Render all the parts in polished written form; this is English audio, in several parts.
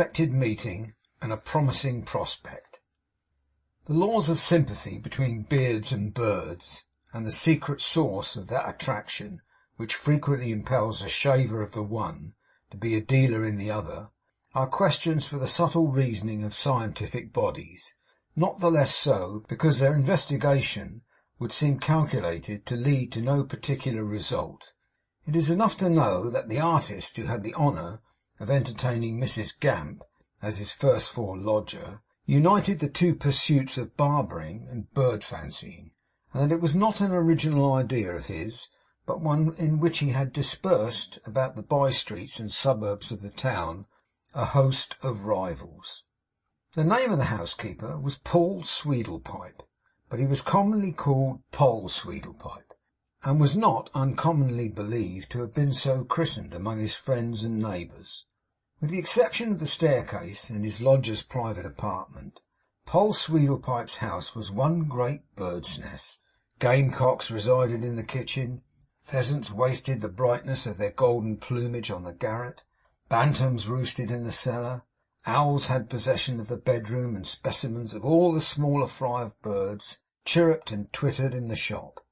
unexpected meeting and a promising prospect. The laws of sympathy between beards and birds, and the secret source of that attraction which frequently impels a shaver of the one to be a dealer in the other, are questions for the subtle reasoning of scientific bodies, not the less so because their investigation would seem calculated to lead to no particular result. It is enough to know that the artist who had the honour of entertaining Mrs. Gamp as his first floor lodger united the two pursuits of barbering and bird fancying, and that it was not an original idea of his, but one in which he had dispersed about the by-streets and suburbs of the town a host of rivals. The name of the housekeeper was Paul Sweedlepipe, but he was commonly called Poll Sweedlepipe, and was not uncommonly believed to have been so christened among his friends and neighbours. With the exception of the staircase and his lodger's private apartment, Poll Sweedlepipe's house was one great bird's nest. Gamecocks resided in the kitchen, pheasants wasted the brightness of their golden plumage on the garret, bantams roosted in the cellar, owls had possession of the bedroom, and specimens of all the smaller fry of birds chirruped and twittered in the shop.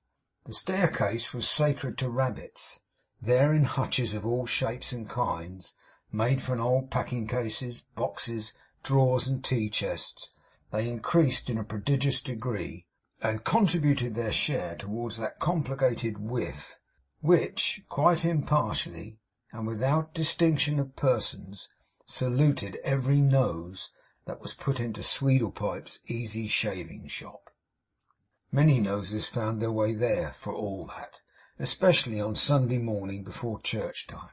The staircase was sacred to rabbits. There, in hutches of all shapes and kinds, made from old packing-cases, boxes, drawers, and tea-chests, they increased in a prodigious degree, and contributed their share towards that complicated whiff which, quite impartially, and without distinction of persons, saluted every nose that was put into Sweedlepipe's easy shaving shop. Many noses found their way there, for all that, especially on Sunday morning before church time.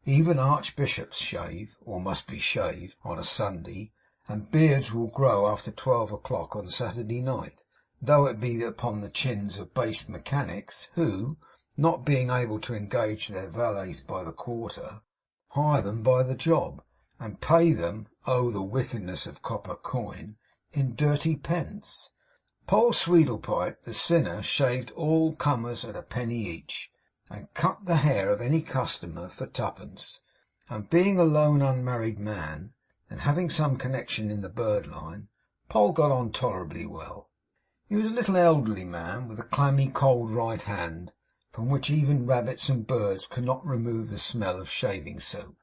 Even archbishops shave, or must be shaved, on a Sunday, and beards will grow after 12 o'clock on Saturday night, though it be upon the chins of base mechanics, who, not being able to engage their valets by the quarter, hire them by the job, and pay them, oh the wickedness of copper coin, in dirty pence. Poll Sweedlepipe, the sinner, shaved all comers at a penny each, and cut the hair of any customer for twopence, and being a lone unmarried man, and having some connection in the bird line, Poll got on tolerably well. He was a little elderly man, with a clammy cold right hand, from which even rabbits and birds could not remove the smell of shaving soap.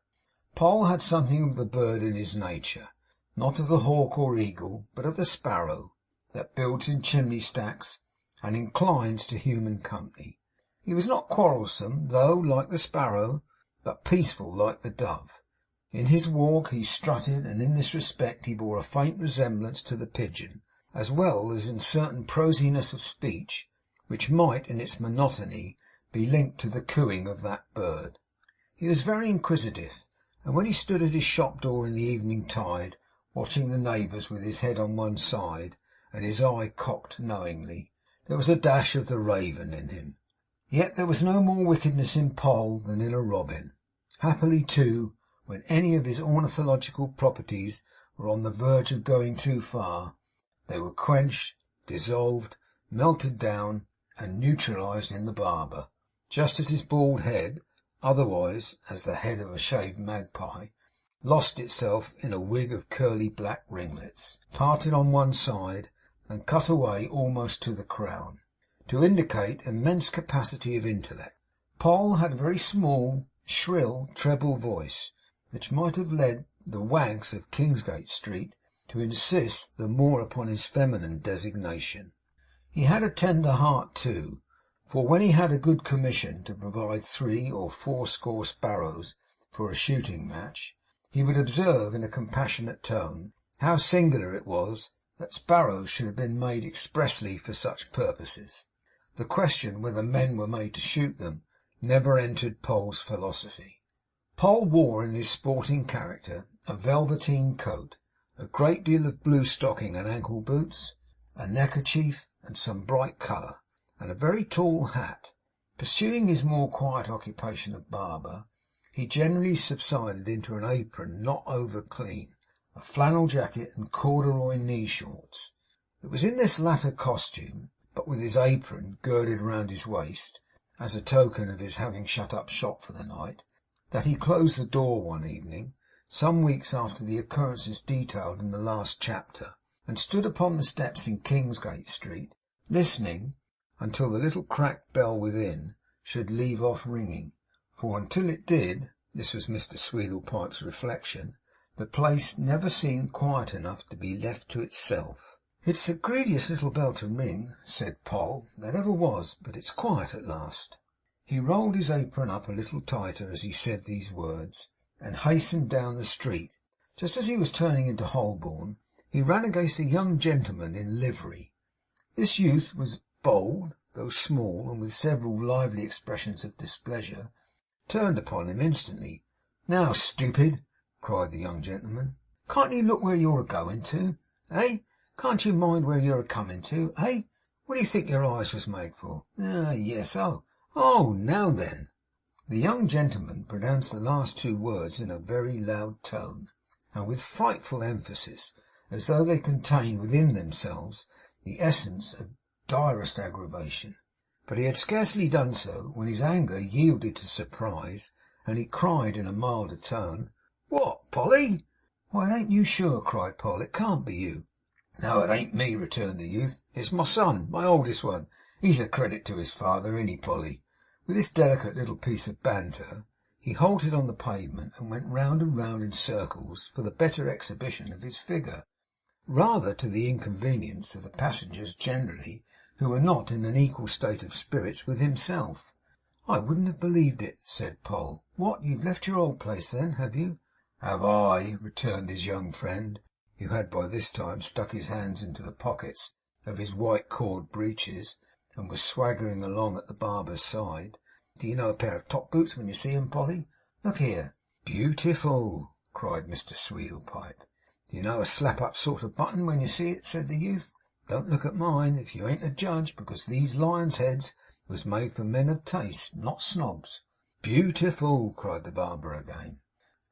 Poll had something of the bird in his nature, not of the hawk or eagle, but of the sparrow, that builds in chimney stacks, and inclines to human company. He was not quarrelsome, though, like the sparrow, but peaceful like the dove. In his walk he strutted, and in this respect he bore a faint resemblance to the pigeon, as well as in certain prosiness of speech, which might, in its monotony, be linked to the cooing of that bird. He was very inquisitive, and when he stood at his shop door in the evening tide, watching the neighbours with his head on one side and his eye cocked knowingly, there was a dash of the raven in him. Yet there was no more wickedness in Poll than in a robin. Happily, too, when any of his ornithological properties were on the verge of going too far, they were quenched, dissolved, melted down, and neutralized in the barber, just as his bald head, otherwise as the head of a shaved magpie, lost itself in a wig of curly black ringlets, parted on one side and cut away almost to the crown, to indicate immense capacity of intellect. Poll had a very small, shrill, treble voice, which might have led the wags of Kingsgate Street to insist the more upon his feminine designation. He had a tender heart too, for when he had a good commission to provide 3 or 4 score sparrows for a shooting match, he would observe in a compassionate tone how singular it was that sparrows should have been made expressly for such purposes. The question whether men were made to shoot them never entered Poll's philosophy. Poll wore in his sporting character a velveteen coat, a great deal of blue stocking and ankle boots, a neckerchief and some bright colour, and a very tall hat. Pursuing his more quiet occupation of barber, he generally subsided into an apron not over clean, a flannel jacket, and corduroy knee shorts. It was in this latter costume, but with his apron girded round his waist, as a token of his having shut up shop for the night, that he closed the door one evening, some weeks after the occurrences detailed in the last chapter, and stood upon the steps in Kingsgate Street, listening until the little cracked bell within should leave off ringing, for until it did, this was Mr. Sweedlepipe's reflection, the place never seemed quiet enough to be left to itself. "It's the greediest little bell to ring," said Poll, "that ever was, but it's quiet at last." He rolled his apron up a little tighter as he said these words, and hastened down the street. Just as he was turning into Holborn, he ran against a young gentleman in livery. This youth was bold, though small, and with several lively expressions of displeasure, turned upon him instantly. "Now, stupid," cried the young gentleman, "can't you look where you're a going to? Eh? Can't you mind where you're a coming to? Eh? What do you think your eyes was made for? Ah, yes. Oh, now then." The young gentleman pronounced the last two words in a very loud tone, and with frightful emphasis, as though they contained within themselves the essence of direst aggravation. But he had scarcely done so, when his anger yielded to surprise, and he cried in a milder tone, "What, Polly?" "Why, it ain't you, sure," cried Poll. "It can't be you." "No, it ain't me," returned the youth. "It's my son, my oldest one. He's a credit to his father, ain't he, Polly?" With this delicate little piece of banter, he halted on the pavement, and went round and round in circles for the better exhibition of his figure, rather to the inconvenience of the passengers generally, who were not in an equal state of spirits with himself. "I wouldn't have believed it," said Poll. "What, you've left your old place then, have you?" "Have I?" returned his young friend, who had by this time stuck his hands into the pockets of his white cord breeches, and was swaggering along at the barber's side. "Do you know a pair of top boots when you see 'em, Polly? Look here." "Beautiful!" cried Mr. Sweedlepipe. "Do you know a slap-up sort of button when you see it?" said the youth. "Don't look at mine, if you ain't a judge, because these lions' heads was made for men of taste, not snobs." "Beautiful!" cried the barber again.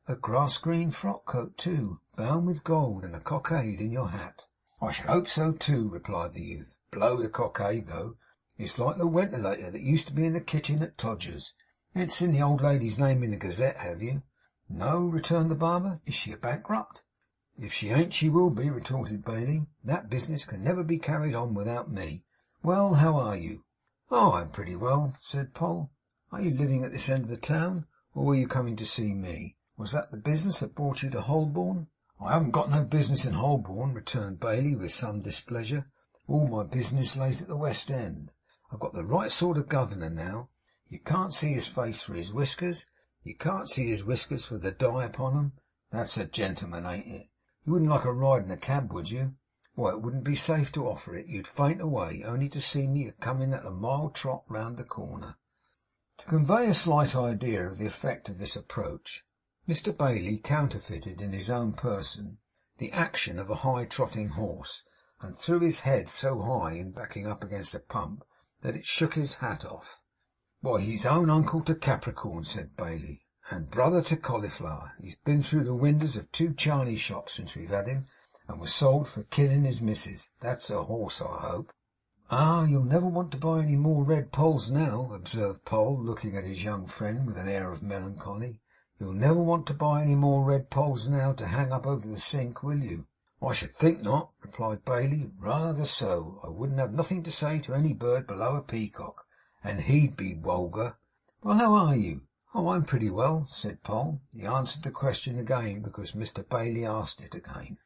"A grass green frock coat too, bound with gold, and a cockade in your hat." "I should hope so too," replied the youth. "Blow the cockade, though. It's like the wentilator that used to be in the kitchen at Todgers's. You ain't seen the old lady's name in the Gazette, have you?" "No," returned the barber. "Is she a bankrupt?" "If she ain't, she will be," retorted Bailey. "That business can never be carried on without me. Well, how are you?" "Oh, I'm pretty well," said Poll. "Are you living at this end of the town, or were you coming to see me? Was that the business that brought you to Holborn?" "I haven't got no business in Holborn," returned Bailey with some displeasure. "All my business lays at the West End. I've got the right sort of governor now. You can't see his face for his whiskers. You can't see his whiskers for the dye upon 'em. That's a gentleman, ain't it? You wouldn't like a ride in a cab, would you? Why, it wouldn't be safe to offer it. You'd faint away, only to see me a coming at a mild trot round the corner." To convey a slight idea of the effect of this approach, Mr. Bailey counterfeited in his own person the action of a high trotting horse, and threw his head so high in backing up against a pump that it shook his hat off. "Why, he's own uncle to Capricorn," said Bailey, "and brother to Cauliflower. He's been through the winders of 2 Charney shops since we've had him, and was sold for killing his missus. That's a horse, I hope." "Ah, you'll never want to buy any more red Polls now," observed Poll, looking at his young friend with an air of melancholy. "You'll never want to buy any more red Polls now to hang up over the sink, will you?" "I should think not," replied Bailey. "Rather so. I wouldn't have nothing to say to any bird below a peacock, and he'd be wulgar. Well, how are you?" "Oh, I'm pretty well," said Poll. He answered the question again because Mr. Bailey asked it again.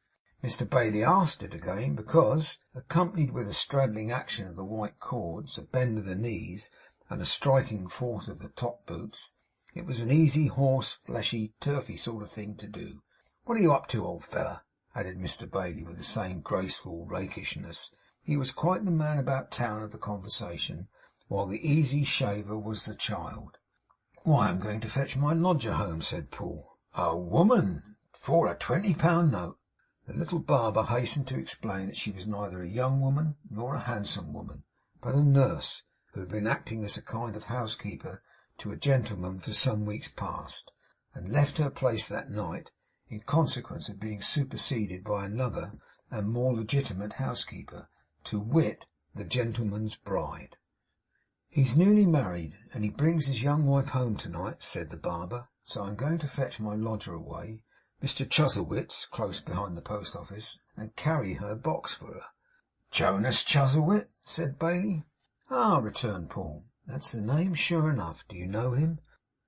Mr. Bailey asked it again because, accompanied with a straddling action of the white cords, a bend of the knees, and a striking forth of the top boots, it was an easy, horse, fleshy, turfy sort of thing to do. "What are you up to, old feller?" added Mr. Bailey with the same graceful rakishness. He was quite the man about town of the conversation, while the easy shaver was the child. "Why, I'm going to fetch my lodger home," said Paul. "A woman! For a £20 note!" The little barber hastened to explain that she was neither a young woman nor a handsome woman, but a nurse, who had been acting as a kind of housekeeper to a gentleman for some weeks past, and left her place that night in consequence of being superseded by another and more legitimate housekeeper, to wit, the gentleman's bride. "He's newly married, and he brings his young wife home to night," said the barber, "so I'm going to fetch my lodger away. Mr. Chuzzlewit's, close behind the post office, and carry her box for her. Jonas Chuzzlewit? said Bailey. Ah, returned Paul. That's the name, sure enough. Do you know him?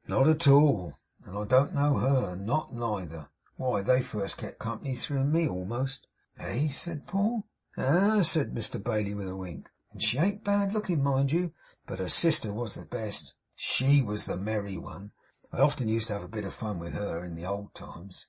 Not at all. And I don't know her. Not neither. Why, they first kept company through me, almost. Eh? said Paul. Ah, said Mr. Bailey with a wink. And she ain't bad looking, mind you, but her sister was the best. She was the merry one. I often used to have a bit of fun with her in the old times.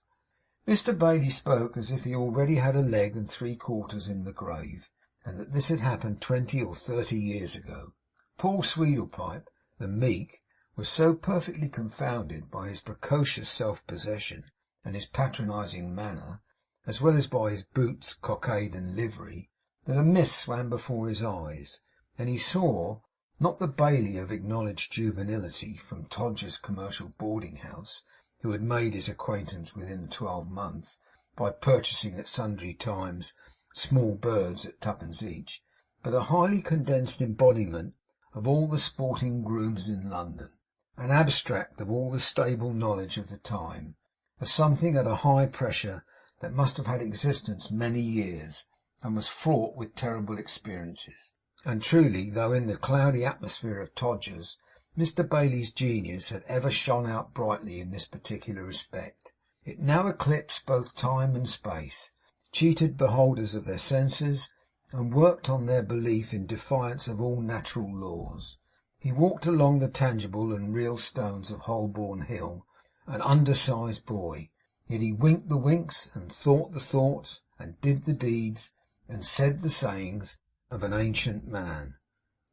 Mr. Bailey spoke as if he already had a leg and 3/4 in the grave, and that this had happened 20 or 30 years ago. Paul Sweedlepipe, the meek, was so perfectly confounded by his precocious self-possession and his patronizing manner, as well as by his boots, cockade, and livery, that a mist swam before his eyes, and he saw, not the Bailey of acknowledged juvenility from Todgers's commercial boarding-house, who had made his acquaintance within the 12-month by purchasing at sundry times small birds at twopence each, but a highly condensed embodiment of all the sporting grooms in London, an abstract of all the stable knowledge of the time, a something at a high pressure that must have had existence many years, and was fraught with terrible experiences. And truly, though in the cloudy atmosphere of Todgers, Mr. Bailey's genius had ever shone out brightly in this particular respect, it now eclipsed both time and space, cheated beholders of their senses, and worked on their belief in defiance of all natural laws. He walked along the tangible and real stones of Holborn Hill, an undersized boy, yet he winked the winks, and thought the thoughts, and did the deeds, and said the sayings of an ancient man.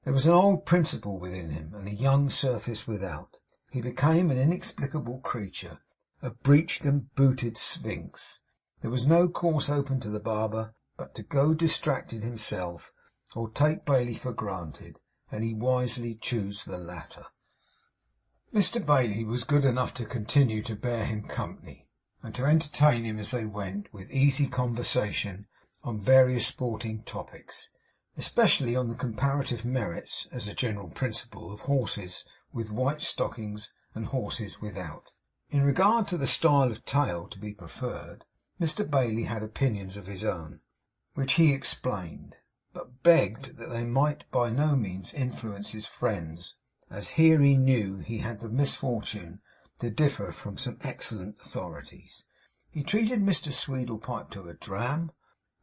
There was an old principle within him, and a young surface without. He became an inexplicable creature, a breeched and booted sphinx. There was no course open to the barber but to go distracted himself, or take Bailey for granted, and he wisely chose the latter. Mr. Bailey was good enough to continue to bear him company, and to entertain him as they went, with easy conversation on various sporting topics, especially on the comparative merits, as a general principle, of horses with white stockings and horses without. In regard to the style of tail to be preferred, Mr. Bailey had opinions of his own, which he explained, but begged that they might by no means influence his friends, as here he knew he had the misfortune to differ from some excellent authorities. He treated Mr. Sweedlepipe to a dram,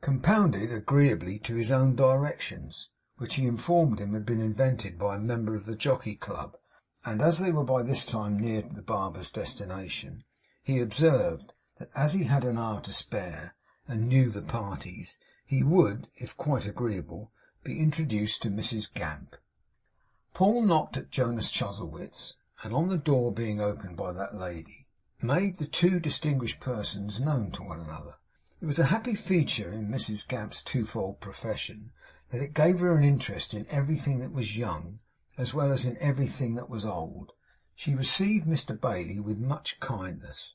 compounded agreeably to his own directions, which he informed him had been invented by a member of the Jockey Club, and as they were by this time near the barber's destination, he observed that as he had an hour to spare, and knew the parties, he would, if quite agreeable, be introduced to Mrs. Gamp. Paul knocked at Jonas Chuzzlewit's, and on the door being opened by that lady, made the two distinguished persons known to one another. It was a happy feature in Mrs. Gamp's twofold profession that it gave her an interest in everything that was young, as well as in everything that was old. She received Mr. Bailey with much kindness.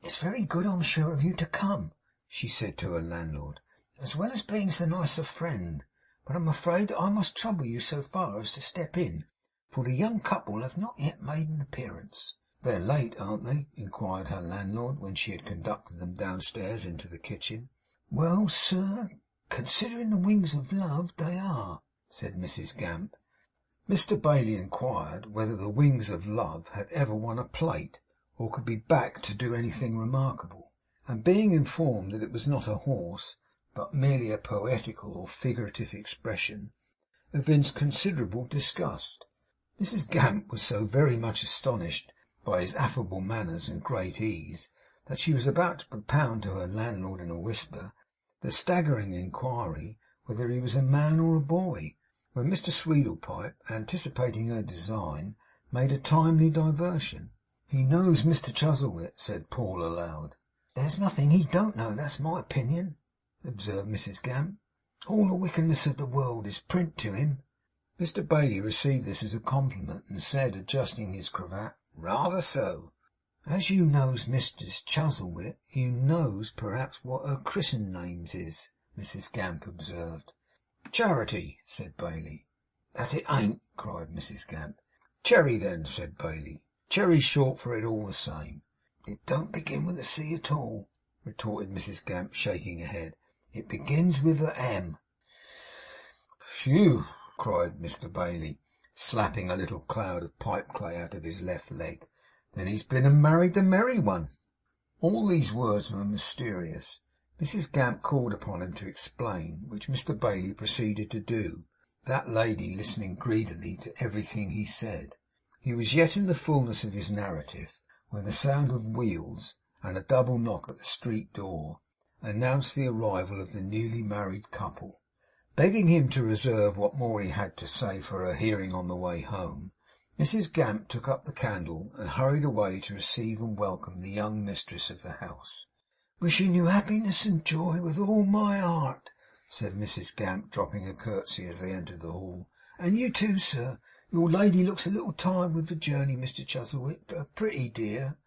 "It's very good, I'm sure, of you to come," she said to her landlord, "as well as being so nice a friend. But I'm afraid that I must trouble you so far as to step in, for the young couple have not yet made an appearance." "They're late, aren't they?" inquired her landlord, when she had conducted them downstairs into the kitchen. "Well, sir, considering the wings of love, they are," said Mrs. Gamp. Mr. Bailey inquired whether the wings of love had ever won a plate, or could be backed to do anything remarkable, and being informed that it was not a horse, but merely a poetical or figurative expression, evinced considerable disgust. Mrs. Gamp was so very much astonished by his affable manners and great ease, that she was about to propound to her landlord in a whisper the staggering inquiry whether he was a man or a boy, when Mr. Sweedlepipe, anticipating her design, made a timely diversion. "He knows Mr. Chuzzlewit," said Paul aloud. "There's nothing he don't know, that's my opinion," observed Mrs. Gamp. "All the wickedness of the world is print to him." Mr. Bailey received this as a compliment, and said, adjusting his cravat, "Rather so." "As you knows Mrs. Chuzzlewit, you knows perhaps what her christened names is," Mrs. Gamp observed. "Charity," said Bailey. "That it ain't," cried Mrs. Gamp. "Cherry, then," said Bailey. "Cherry's short for it all the same." "It don't begin with a C at all." retorted Mrs Gamp, shaking her head. It begins with a M. Phew! cried Mr Bailey, slapping a little cloud of pipe clay out of his left leg. Then he's been and married the merry one. All these words were mysterious. Mrs Gamp called upon him to explain, which Mr Bailey proceeded to do, that lady listening greedily to everything he said. He was yet in the fullness of his narrative, when the sound of wheels and a double knock at the street door announced the arrival of the newly married couple. Begging him to reserve what more he had to say for her hearing on the way home, Mrs Gamp took up the candle and hurried away to receive and welcome the young mistress of the house. "Wishing you happiness and joy with all my heart," said Mrs Gamp, dropping a curtsy as they entered the hall. "And you too, sir. Your lady looks a little tired with the journey, Mr Chuzzlewit, but a pretty dear."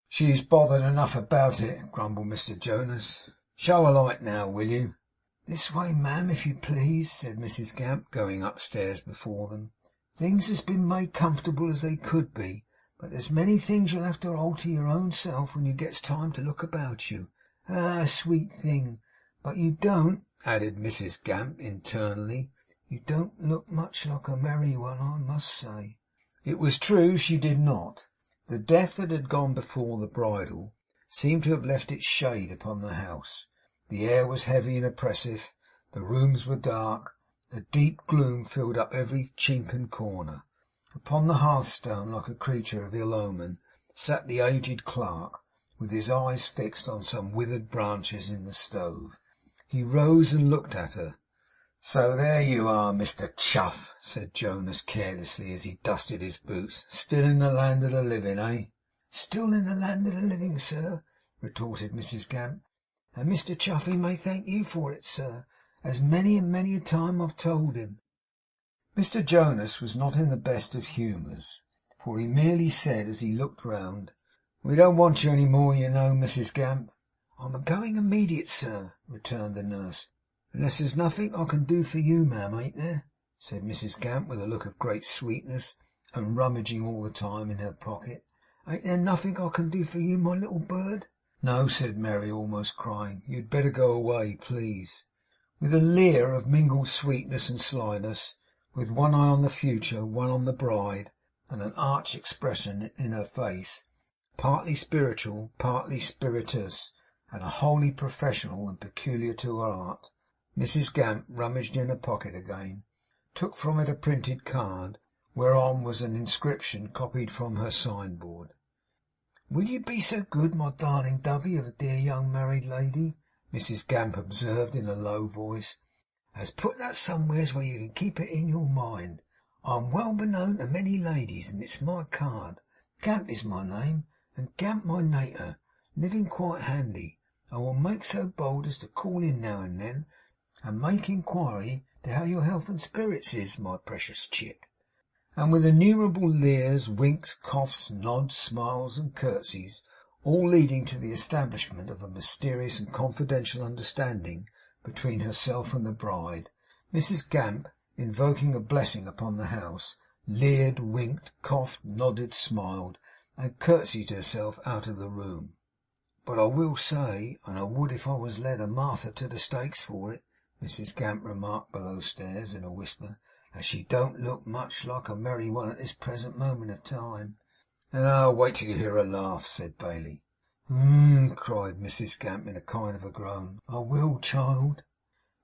"She's bothered enough about it," grumbled Mr Jonas. "Show a light now, will you?" "This way, ma'am, if you please," said Mrs Gamp, going upstairs before them. "Things has been made comfortable as they could be, but there's many things you'll have to alter your own self when you gets time to look about you. Ah, sweet thing! But you don't," added Mrs Gamp internally, "you don't look much like a merry one, I must say." It was true she did not. The death that had gone before the bridal seemed to have left its shade upon the house. The air was heavy and oppressive. The rooms were dark. A deep gloom filled up every chink and corner. Upon the hearthstone, like a creature of ill omen, sat the aged clerk, with his eyes fixed on some withered branches in the stove. He rose and looked at her. "So there you are, Mr Chuff," said Jonas carelessly, as he dusted his boots. "Still in the land of the living, eh?" "Still in the land of the living, sir," retorted Mrs Gamp. "And Mr Chuffey may thank you for it, sir, as many and many a time I've told him." Mr Jonas was not in the best of humours, for he merely said, as he looked round, "We don't want you any more, you know, Mrs Gamp." "I'm a going immediate, sir," returned the nurse. "Unless there's nothing I can do for you, ma'am, ain't there?" said Mrs Gamp, with a look of great sweetness, and rummaging all the time in her pocket. "Ain't there nothing I can do for you, my little bird?" "No," said Mary, almost crying. "You'd better go away, please." With a leer of mingled sweetness and slyness, with one eye on the future, one on the bride, and an arch expression in her face, partly spiritual, partly spirituous, and wholly professional and peculiar to her art, Mrs Gamp rummaged in her pocket again, took from it a printed card, whereon was an inscription copied from her signboard. "Will you be so good, my darling dovey of a dear young married lady," Mrs Gamp observed in a low voice, "as put that somewheres where you can keep it in your mind. I'm well beknown to many ladies, and it's my card. Gamp is my name, and Gamp my nater, living quite handy. I will make so bold as to call in now and then, and make inquiry to how your health and spirits is, my precious chick." And with innumerable leers, winks, coughs, nods, smiles, and curtsies, all leading to the establishment of a mysterious and confidential understanding between herself and the bride, Mrs Gamp, invoking a blessing upon the house, leered, winked, coughed, nodded, smiled, and curtsied herself out of the room. "But I will say, and I would if I was led a Martha to the stakes for it," Mrs Gamp remarked below stairs in a whisper, "that she don't look much like a merry one at this present moment of time." "Oh, wait till you hear her laugh," said Bailey. Cried Mrs Gamp in a kind of a groan. "I will, child."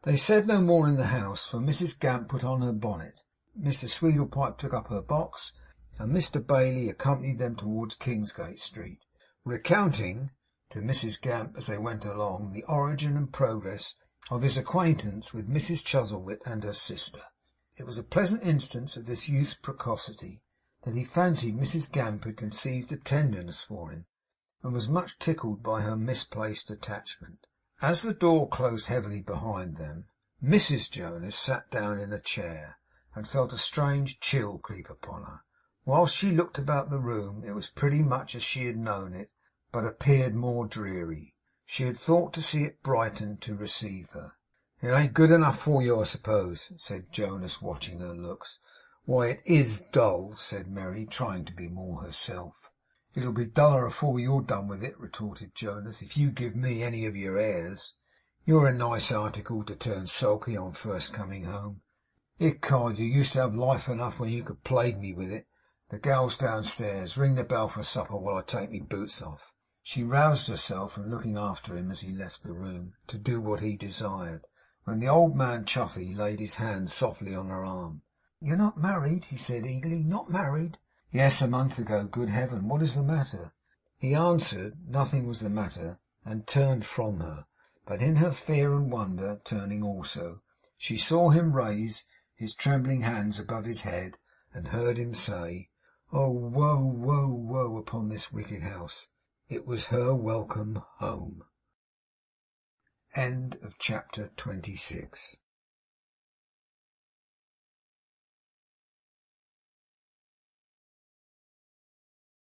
They said no more in the house, for Mrs Gamp put on her bonnet, Mr Sweedlepipe took up her box, and Mr Bailey accompanied them towards Kingsgate Street, recounting to Mrs Gamp as they went along the origin and progress of his acquaintance with Mrs Chuzzlewit and her sister. It was a pleasant instance of this youth's precocity that he fancied Mrs Gamp had conceived a tenderness for him, and was much tickled by her misplaced attachment. As the door closed heavily behind them, Mrs Jonas sat down in a chair, and felt a strange chill creep upon her. Whilst she looked about the room, it was pretty much as she had known it, but appeared more dreary. She had thought to see it brighten to receive her. "It ain't good enough for you, I suppose?" said Jonas, watching her looks. "Why, it IS dull," said Mary, trying to be more herself. 'It'll be duller afore you're done with it,' retorted Jonas, 'if you give me any of your airs. You're a nice article to turn sulky on first coming home. Ecod, you used to have life enough when you could plague me with it. The gal's downstairs. Ring the bell for supper while I take me boots off.' She roused herself from looking after him as he left the room, to do what he desired, when the old man Chuffey laid his hand softly on her arm. 'You're not married?' he said eagerly. 'Not married?' 'Yes, a month ago. Good heaven, what is the matter?' He answered nothing was the matter, and turned from her. But in her fear and wonder, turning also, she saw him raise his trembling hands above his head, and heard him say, 'Oh, woe, woe, woe upon this wicked house!' It was her welcome home. Chapter 26